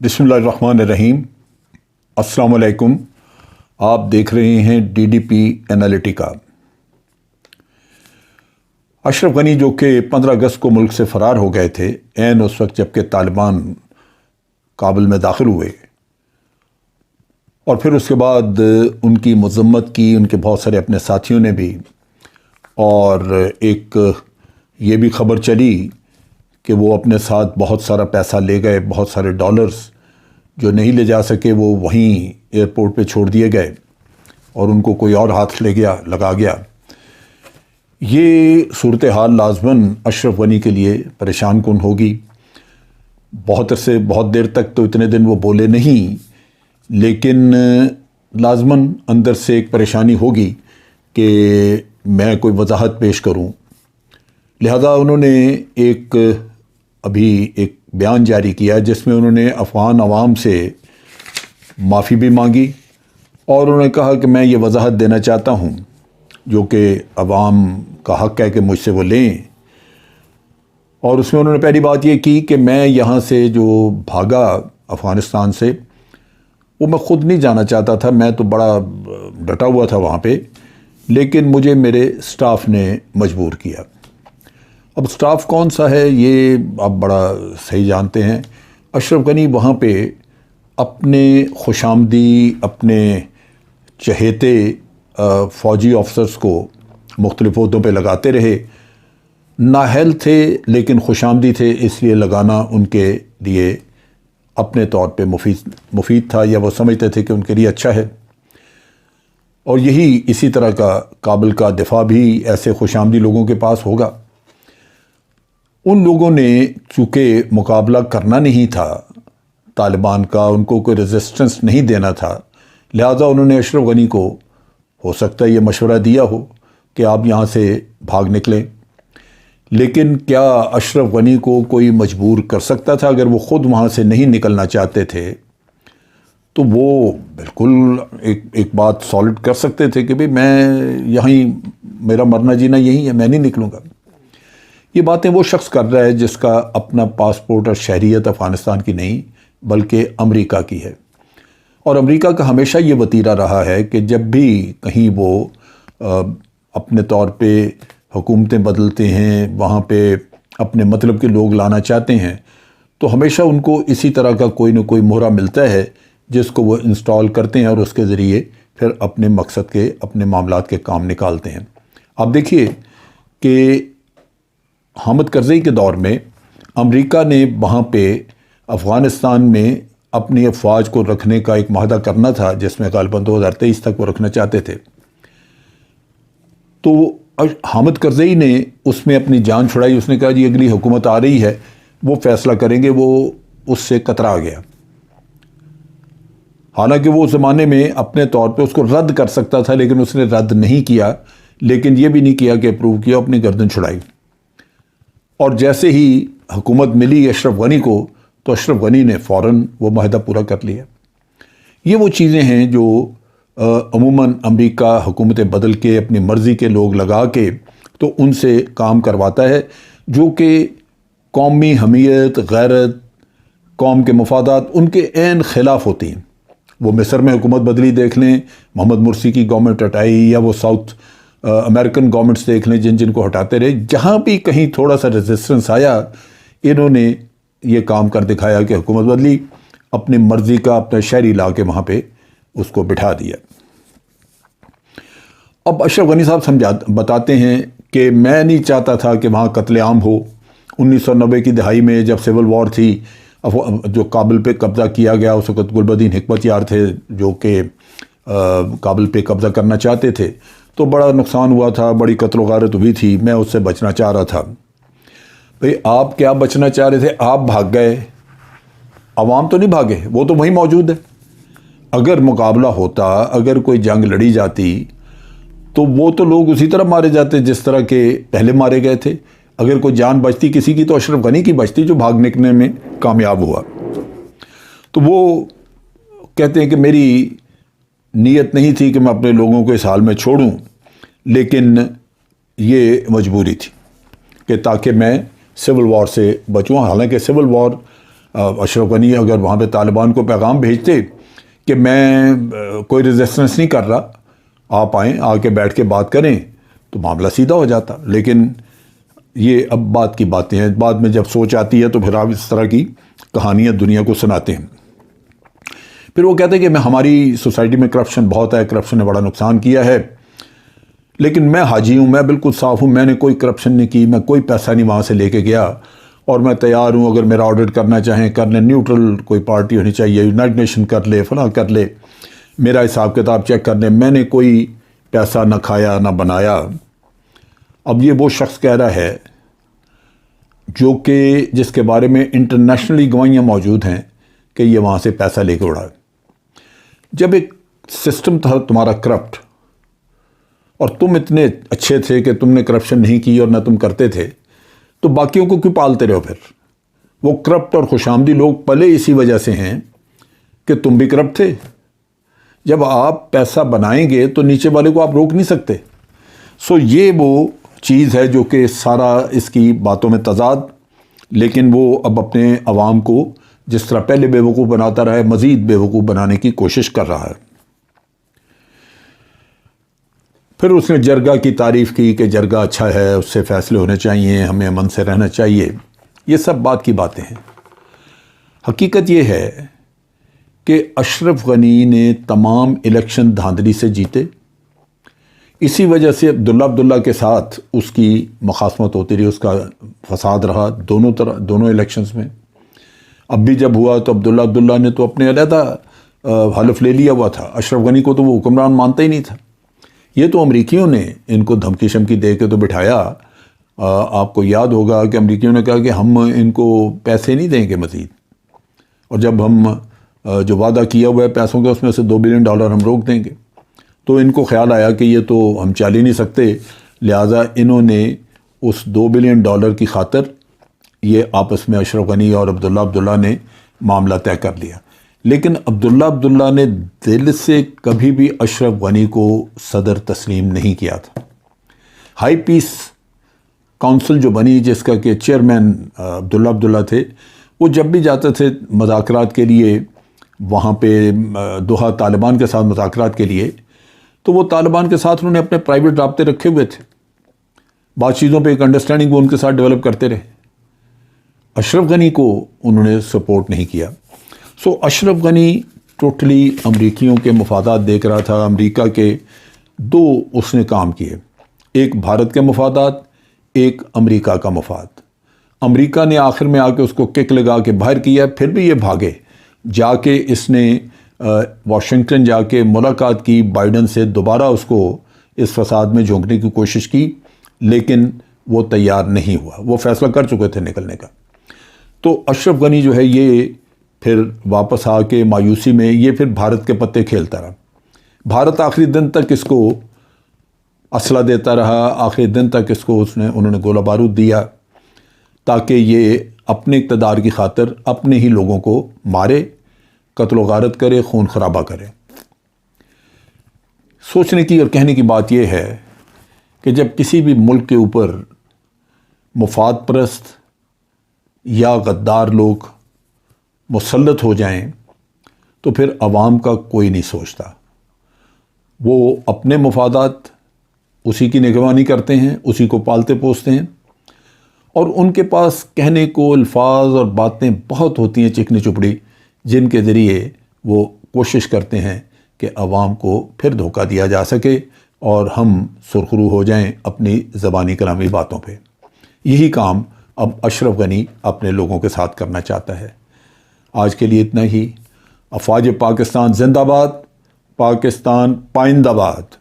बिस्मिल्लाहिर्रहमानिर्रहीम। अस्सलाम वालेकुम। आप देख रहे हैं DDP एनालिटिका। अशरफ गनी जो कि 15 अगस्त को मुल्क से फ़रार हो गए थे, ऐन उस वक्त जबकि तालिबान काबुल में दाखिल हुए, और फिर उसके बाद उनकी मज़म्मत की उनके बहुत सारे अपने साथियों ने भी, और एक ये भी ख़बर चली कि वो अपने साथ बहुत सारा पैसा ले गए, बहुत सारे डॉलर्स जो नहीं ले जा सके वो वहीं एयरपोर्ट पे छोड़ दिए गए और उनको कोई और हाथ लगा गया। ये सूरत हाल लाजमन अशरफ गनी के लिए परेशान कुन होगी। बहुत देर तक तो इतने दिन वो बोले नहीं, लेकिन लाजमन अंदर से एक परेशानी होगी कि मैं कोई वजाहत पेश करूं। लिहाजा उन्होंने अभी एक बयान जारी किया जिसमें उन्होंने अफ़गान अवाम से माफ़ी भी मांगी और उन्होंने कहा कि मैं ये वजाहत देना चाहता हूँ, जो कि अवाम का हक़ है कि मुझसे वो लें। और उसमें उन्होंने पहली बात ये की कि मैं यहाँ से जो भागा अफ़गानिस्तान से, वो मैं ख़ुद नहीं जाना चाहता था, मैं तो बड़ा डटा हुआ था वहाँ पे, लेकिन मुझे मेरे स्टाफ ने मजबूर किया। अब स्टाफ कौन सा है ये आप बड़ा सही जानते हैं। अशरफ गनी वहाँ पे अपने खुशामदी, अपने चहेते फ़ौजी ऑफिसर्स को मुख्तलिफ़ ओहदों पे लगाते रहे। नाअहल थे लेकिन खुशामदी थे, इसलिए लगाना उनके लिए अपने तौर पे मुफीद था, या वो समझते थे कि उनके लिए अच्छा है। और इसी तरह का काबुल का दिफा भी ऐसे खुशामदी लोगों के पास होगा। उन लोगों ने चूँकि मुकाबला करना नहीं था तालिबान का, उनको कोई रेजिस्टेंस नहीं देना था, लिहाजा उन्होंने अशरफ गनी को हो सकता है ये मशवरा दिया हो कि आप यहाँ से भाग निकलें। लेकिन क्या अशरफ गनी को कोई मजबूर कर सकता था? अगर वो ख़ुद वहाँ से नहीं निकलना चाहते थे तो वो बिल्कुल एक बात सॉलिड कर सकते थे कि भाई मैं यहीं, मेरा मरना जीना यहीं है, मैं नहीं निकलूँगा। ये बातें वो शख्स कर रहा है जिसका अपना पासपोर्ट और शहरियत अफ़गानिस्तान की नहीं बल्कि अमेरिका की है। और अमेरिका का हमेशा ये वतीरा रहा है कि जब भी कहीं वो अपने तौर पे हुकूमतें बदलते हैं, वहाँ पे अपने मतलब के लोग लाना चाहते हैं, तो हमेशा उनको इसी तरह का कोई न कोई मोहरा मिलता है जिसको वो इंस्टॉल करते हैं और उसके ज़रिए फिर अपने मकसद के, अपने मामलात के काम निकालते हैं। आप देखिए कि हामिद करज़ई के दौर में अमेरिका ने वहाँ पे अफ़गानिस्तान में अपनी अफवाज को रखने का एक माहदा करना था, जिसमें ग़ालिबन 2023 तक वो रखना चाहते थे। तो हामिद करज़ई ने उसमें अपनी जान छुड़ाई। उसने कहा जी अगली हुकूमत आ रही है, वो फ़ैसला करेंगे। वो उससे कतरा गया। हालांकि वो उस ज़माने में अपने तौर पे उसको रद्द कर सकता था, लेकिन उसने रद्द नहीं किया, लेकिन ये भी नहीं किया कि अप्रूव किया, अपनी गर्दन छुड़ाई। और जैसे ही हुकूमत मिली अशरफ गनी को, तो अशरफ गनी ने फ़ौरन वो माहदा पूरा कर लिया। ये वो चीज़ें हैं जो अमूमन अमेरिका हुकूमतें बदल के अपनी मर्ज़ी के लोग लगा के तो उनसे काम करवाता है, जो कि कौमी हमीयत, गैरत, कौम के मफादात उनके ऐन खिलाफ होती हैं। वो मिस्र में हुकूमत बदली देख लें, मोहम्मद मुर्सी की गवर्नमेंट हटाई, या वो साउथ अमेरिकन गवर्नमेंट्स देख लें जिनको हटाते रहे, जहाँ भी कहीं थोड़ा सा रेजिस्टेंस आया, इन्होंने ये काम कर दिखाया कि हुकूमत बदली, अपनी मर्ज़ी का अपना शहरी ला के वहाँ पे उसको बिठा दिया। अब अशरफ गनी साहब बताते हैं कि मैं नहीं चाहता था कि वहाँ कत्लेआम हो। 1990 की दहाई में जब सिविल वॉर थी, जो काबुल पे कब्ज़ा किया गया, उस वक्त गुलबदीन हिकमतयार थे जो कि काबुल पे कब्ज़ा करना चाहते थे, तो बड़ा नुकसान हुआ था, बड़ी कत्ल गारत हुई थी। मैं उससे बचना चाह रहा था। भाई आप क्या बचना चाह रहे थे? आप भाग गए, अवाम तो नहीं भागे, वो तो वहीं मौजूद है। अगर मुकाबला होता, अगर कोई जंग लड़ी जाती, तो वो तो लोग उसी तरह मारे जाते जिस तरह के पहले मारे गए थे। अगर कोई जान बचती किसी की, तो अशरफ गनी की बचती, जो भाग निकलने में कामयाब हुआ। तो वो कहते हैं कि मेरी नीयत नहीं थी कि मैं अपने लोगों को इस हाल में छोड़ूं, लेकिन ये मजबूरी थी कि ताकि मैं सिविल वॉर से बचूं। हालांकि सिविल वॉर اشرف غنی اگر وہاں پہ طالبان کو پیغام بھیجتے کہ میں کوئی ریزسٹنس نہیں کر رہا، آپ آئیں، آ کے بیٹھ کے بات کریں، تو معاملہ سیدھا ہو جاتا. لیکن یہ اب بات کی باتیں ہیں، بعد میں جب سوچ آتی ہے تو پھر آپ اس طرح کی کہانیاں دنیا کو سناتے ہیں. پھر وہ کہتے ہیں کہ ہماری سوسائٹی میں کرپشن بہت ہے، کرپشن نے بڑا نقصان کیا ہے، لیکن میں حاجی ہوں، میں بالکل صاف ہوں، میں نے کوئی کرپشن نہیں کی، میں کوئی پیسہ نہیں وہاں سے لے کے گیا، اور میں تیار ہوں اگر میرا آڈٹ کرنا چاہیں کر لیں، نیوٹرل کوئی پارٹی ہونی چاہیے، یونائٹڈ نیشن کر لے، فلاں کر لے، میرا حساب کتاب چیک کر لیں، میں نے کوئی پیسہ نہ کھایا نہ بنایا. اب یہ وہ شخص کہہ رہا ہے جو کہ جس کے بارے میں انٹرنیشنلی گواہیاں موجود ہیں کہ یہ وہاں سے پیسہ لے کے اڑا. جب ایک سسٹم تھا تمہارا کرپٹ، اور تم اتنے اچھے تھے کہ تم نے کرپشن نہیں کی اور نہ تم کرتے تھے، تو باقیوں کو کیوں پالتے رہو؟ پھر وہ کرپٹ اور خوشامدی لوگ پلے اسی وجہ سے ہیں کہ تم بھی کرپٹ تھے. جب آپ پیسہ بنائیں گے تو نیچے والے کو آپ روک نہیں سکتے. سو یہ وہ چیز ہے جو کہ سارا اس کی باتوں میں تضاد، لیکن وہ اب اپنے عوام کو جس طرح پہلے بے وقوف بناتا رہا ہے، مزید بے وقوف بنانے کی کوشش کر رہا ہے. پھر اس نے جرگہ کی تعریف کی کہ جرگہ اچھا ہے، اس سے فیصلے ہونے چاہیے، ہمیں امن سے رہنا چاہیے. یہ سب بات کی باتیں ہیں. حقیقت یہ ہے کہ اشرف غنی نے تمام الیکشن دھاندلی سے جیتے. اسی وجہ سے عبداللہ کے ساتھ اس کی مخاصمت ہوتی رہی، اس کا فساد رہا دونوں الیکشنز میں. اب بھی جب ہوا تو عبداللہ نے تو اپنے علیحدہ حلف لے لیا ہوا تھا. اشرف غنی کو تو وہ حکمران مانتا ہی نہیں تھا. یہ تو امریکیوں نے ان کو دھمکی شمکی دے کے تو بٹھایا. آپ کو یاد ہوگا کہ امریکیوں نے کہا کہ ہم ان کو پیسے نہیں دیں گے مزید، اور جب ہم جو وعدہ کیا ہوا ہے پیسوں کا اس میں سے $2 بلین ہم روک دیں گے. تو ان کو خیال آیا کہ یہ تو ہم چل ہی نہیں سکتے، لہٰذا انہوں نے اس $2 بلین کی خاطر یہ آپس میں اشرف غنی اور عبداللہ نے معاملہ طے کر لیا. لیکن عبداللہ نے دل سے کبھی بھی اشرف غنی کو صدر تسلیم نہیں کیا تھا. ہائی پیس کونسل جو بنی، جس کا کہ چیئرمین عبداللہ تھے، وہ جب بھی جاتے تھے مذاکرات کے لیے وہاں پہ دوحہ طالبان کے ساتھ مذاکرات کے لیے، تو وہ طالبان کے ساتھ انہوں نے اپنے پرائیویٹ رابطے رکھے ہوئے تھے. بعض چیزوں پہ ایک انڈرسٹینڈنگ وہ ان کے ساتھ ڈیولپ کرتے رہے. اشرف غنی کو انہوں نے سپورٹ نہیں کیا. سو اشرف غنی ٹوٹلی امریکیوں کے مفادات دیکھ رہا تھا. امریکہ کے دو اس نے کام کیے، ایک بھارت کے مفادات، ایک امریکہ کا مفاد. امریکہ نے آخر میں آ کے اس کو کک لگا کے باہر کیا، پھر بھی یہ بھاگے. جا کے اس نے واشنگٹن جا کے ملاقات کی بائیڈن سے، دوبارہ اس کو اس فساد میں جھونکنے کی کوشش کی، لیکن وہ تیار نہیں ہوا. وہ فیصلہ کر چکے تھے نکلنے کا. تو اشرف غنی جو ہے یہ پھر واپس آ کے مایوسی میں یہ پھر بھارت کے پتے کھیلتا رہا. بھارت آخری دن تک اس کو اسلحہ دیتا رہا، آخری دن تک اس کو انہوں نے گولہ بارود دیا تاکہ یہ اپنے اقتدار کی خاطر اپنے ہی لوگوں کو مارے، قتل و غارت کرے، خون خرابہ کرے. سوچنے کی اور کہنے کی بات یہ ہے کہ جب کسی بھی ملک کے اوپر مفاد پرست یا غدار لوگ مسلط ہو جائیں تو پھر عوام کا کوئی نہیں سوچتا. وہ اپنے مفادات اسی کی نگرانی کرتے ہیں، اسی کو پالتے پوستے ہیں، اور ان کے پاس کہنے کو الفاظ اور باتیں بہت ہوتی ہیں چکنی چپڑی، جن کے ذریعے وہ کوشش کرتے ہیں کہ عوام کو پھر دھوکہ دیا جا سکے اور ہم سرخرو ہو جائیں اپنی زبانی کلامی باتوں پہ. یہی کام اب اشرف غنی اپنے لوگوں کے ساتھ کرنا چاہتا ہے. آج کے لیے اتنا ہی. افواج پاکستان زندہ باد، پاکستان پائندہ باد.